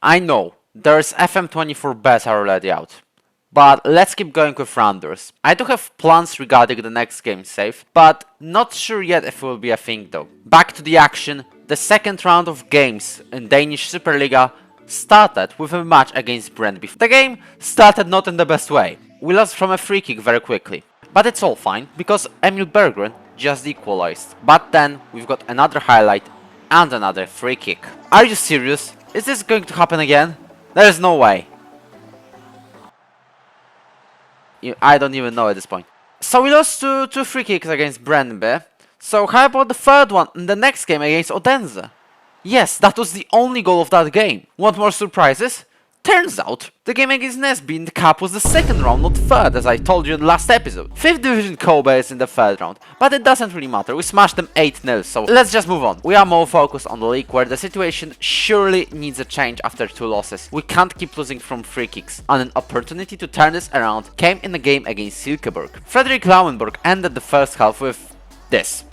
I know, there's FM24 bets are already out. But let's keep going with Randers. I do have plans regarding the next game save, but not sure yet if it will be a thing though. Back to the action, the second round of games in Danish Superliga started with a match against Brøndby. The game started not in the best way. We lost from a free kick very quickly. But it's all fine, because Emil Berggren just equalized. But then we've got another highlight and another free kick. Are you serious? Is this going to happen again? There's no way. I don't even know at this point. So we lost two free kicks against Brøndby. So how about the third one in the next game against Odense? Yes, that was the only goal of that game. Want more surprises? Turns out, the game against Nesby in the cup was the second round, not third, as I told you in the last episode. 5th division Kobe is in the third round, but it doesn't really matter, we smashed them 8-0, so let's just move on. We are more focused on the league, where the situation surely needs a change after 2 losses. We can't keep losing from free kicks, and an opportunity to turn this around came in the game against Silkeborg. Fredrik Lauenborg ended the first half with this.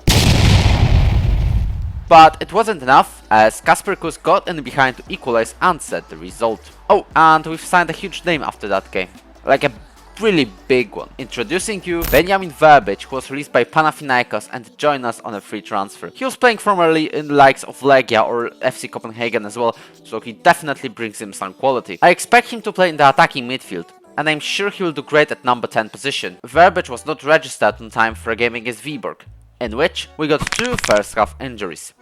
But it wasn't enough, as Kasper Kuss got in behind to equalize and set the result. Oh, and we've signed a huge name after that game. Like a really big one. Introducing you, Benjamin Verbic, who was released by Panathinaikos and joined us on a free transfer. He was playing formerly in the likes of Legia or FC Copenhagen as well, so he definitely brings him some quality. I expect him to play in the attacking midfield, and I'm sure he will do great at number 10 position. Verbic was not registered on time for a game against Viborg, in which we got 2 first half injuries.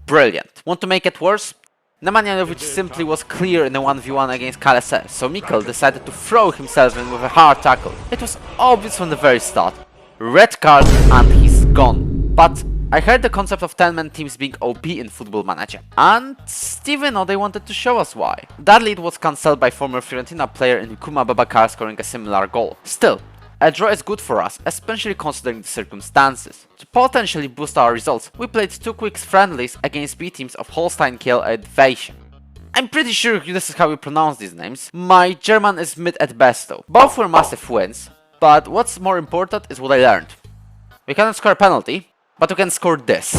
Brilliant. Want to make it worse? Nemanja simply was clear in a 1v1 against Kalese, so Mikkel decided to throw himself in with a hard tackle. It was obvious from the very start. Red card and he's gone. But I heard the concept of 10-man teams being OP in Football Manager. And Steven they wanted to show us why. That lead was cancelled by former Fiorentina player Nkuma Babacar scoring a similar goal. Still, a draw is good for us, especially considering the circumstances. To potentially boost our results, we played 2 quick friendlies against B teams of Holstein Kiel and Weichen. I'm pretty sure this is how you pronounce these names. My German is mid at best though. Both were massive wins, but what's more important is what I learned. We cannot score a penalty, but we can score this.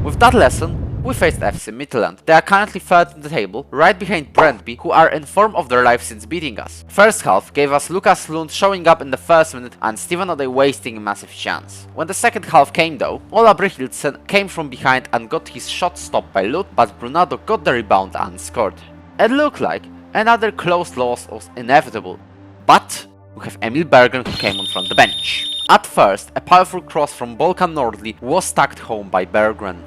With that lesson, we faced FC Midtjylland. They are currently third in the table, right behind Brøndby, who are in form of their life since beating us. First half gave us Lukas Lund showing up in the first minute and Steven wasting a massive chance. When the second half came though, Ola Brychildsen came from behind and got his shot stopped by Lund, but Brunado got the rebound and scored. It looked like another close loss was inevitable, but we have Emil Berggren who came on from the bench. At first, a powerful cross from Bolkan Nordli was tucked home by Berggren.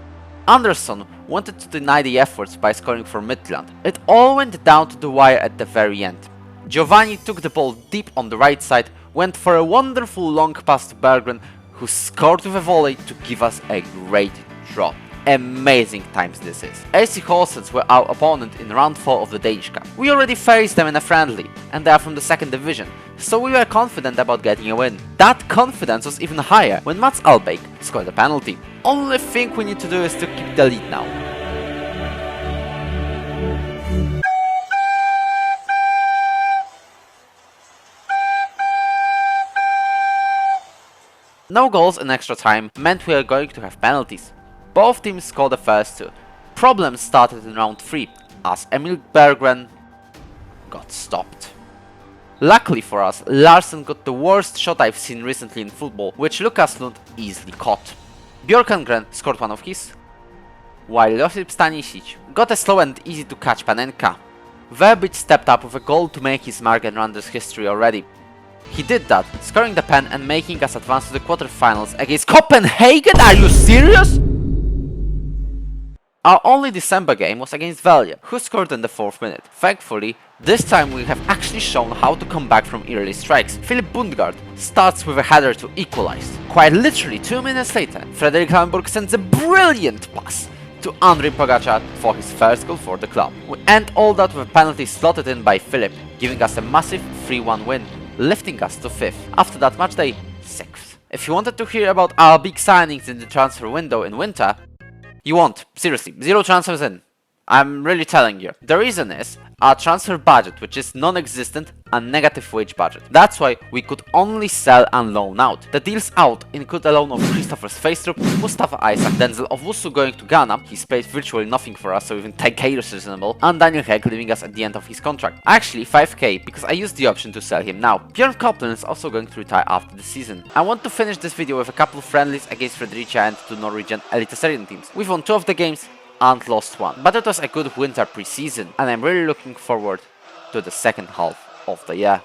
Andersson wanted to deny the efforts by scoring for Midtjylland. It all went down to the wire at the very end. Giovanni took the ball deep on the right side, went for a wonderful long pass to Berggren, who scored with a volley to give us a great draw. Amazing times this is. AC Horsens were our opponent in round 4 of the Danish Cup. We already faced them in a friendly, and they are from the 2nd division, so we were confident about getting a win. That confidence was even higher when Mats Albeck scored a penalty. Only thing we need to do is to keep the lead now. No goals in extra time meant we are going to have penalties. Both teams scored the first 2. Problems started in round 3, as Emil Berggren got stopped. Luckily for us, Larsen got the worst shot I've seen recently in football, which Lukas Lund easily caught. Björkengren scored one of his, while Josip Stanisic got a slow and easy to catch Panenka. Verbic stepped up with a goal to make his mark in Randers history already. He did that, scoring the pen and making us advance to the quarterfinals against Copenhagen. Are you serious? Our only December game was against Velje, who scored in the 4th minute. Thankfully, this time we have actually shown how to come back from early strikes. Philip Bundgaard starts with a header to equalize. Quite literally 2 minutes later, Fredrik Lauenborg sends a brilliant pass to Andrei Pogacar for his first goal for the club. We end all that with a penalty slotted in by Philip, giving us a massive 3-1 win, lifting us to 5th. After that match day, 6th. If you wanted to hear about our big signings in the transfer window in winter, you won't. Seriously, 0 transfers in. I'm really telling you. The reason is our transfer budget, which is non-existent, and negative wage budget. That's why we could only sell and loan out. The deals out include a loan of Christopher Sveistrup, Mustafa Isaac, Denzel Owusu going to Ghana, he's paid virtually nothing for us, so even 10k is reasonable, and Daniel Heck leaving us at the end of his contract. Actually 5k, because I used the option to sell him now. Bjorn Copeland is also going to retire after the season. I want to finish this video with a couple of friendlies against Fredericia and two Norwegian Eliteserien teams. We've won 2 of the games and lost 1, but it was a good winter pre-season, and I'm really looking forward to the second half of the year.